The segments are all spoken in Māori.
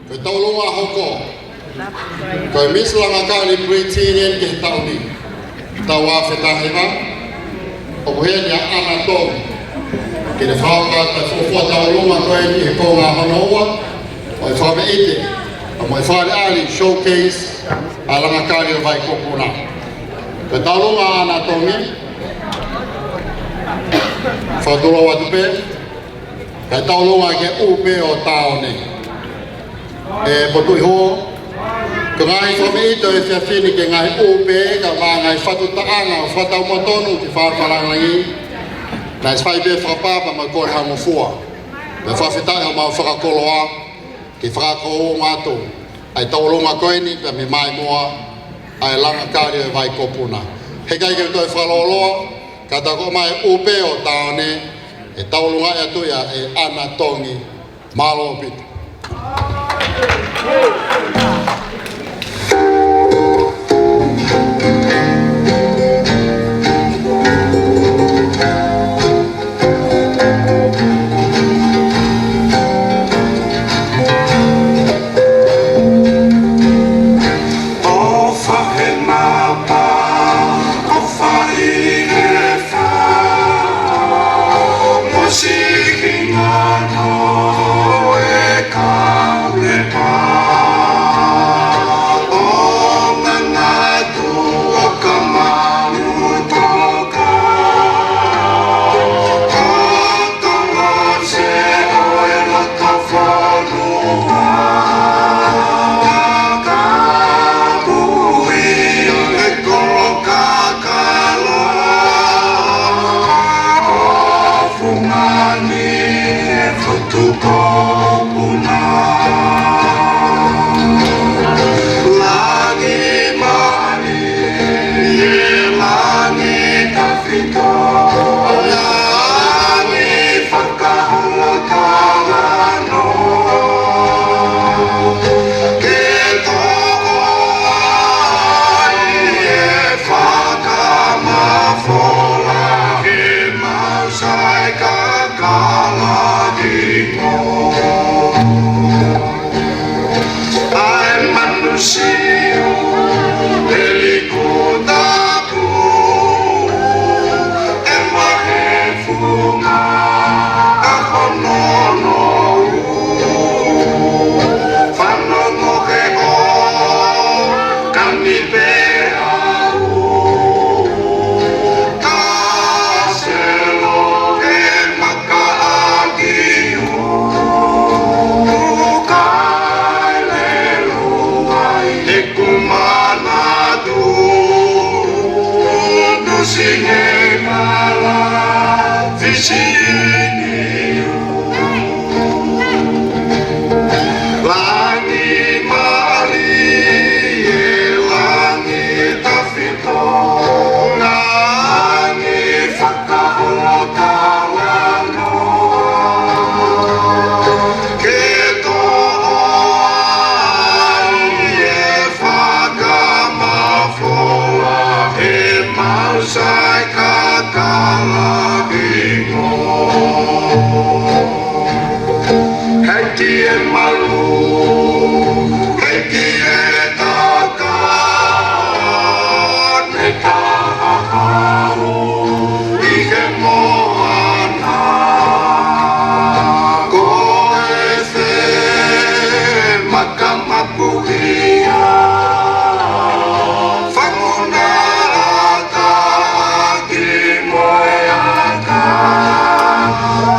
Koe taulunga hoko. Koe mislanga kani Britanian ke tauni. Tawa whetahema. O hea ni ana tōu. Ke ne whauka ka fōfua taulunga koe ni he konga hanoa. O e whawe ite. O mai whare ali showcase. A langa kani o vai kopuna. Koe taulunga ana tōngi. Whadura watu pe. Koe taulunga ke upe o taone. E potui ho. Ka ngai whame ito e whiawhini ke ngai upe, ka wā ngai whatu taanga o whatau matonu ki whawharangi. Nai whaibe whapapa mai kore hango fua. Me whawhetai o mau whakakoloa, ki whakako ngātu. Ai taulunga koeni, ka me mai moa, ai langa kāre e vai kopuna. He kai ke toi whaloloa, ka tako mai upe o taone, e taulunga e tuia e ana tongi, malo pita.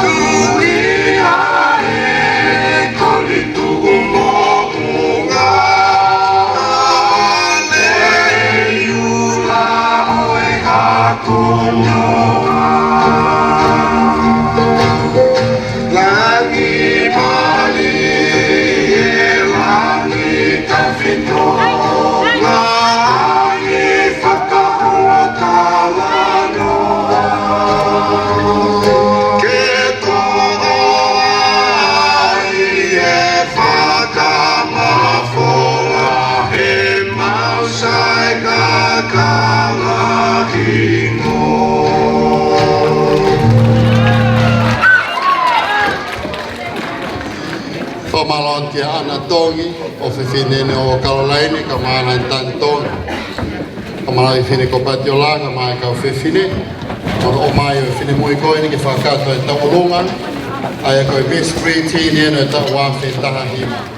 Tu ia e koli tu mo malo tia anatongi o fifine o Caroline ka mana tanton ka mana fine ko patiola ka mai ka fifine o mai fine moi ko ni ke whakato e taulunga ai ko miss pretty ni no ta wa fe tahima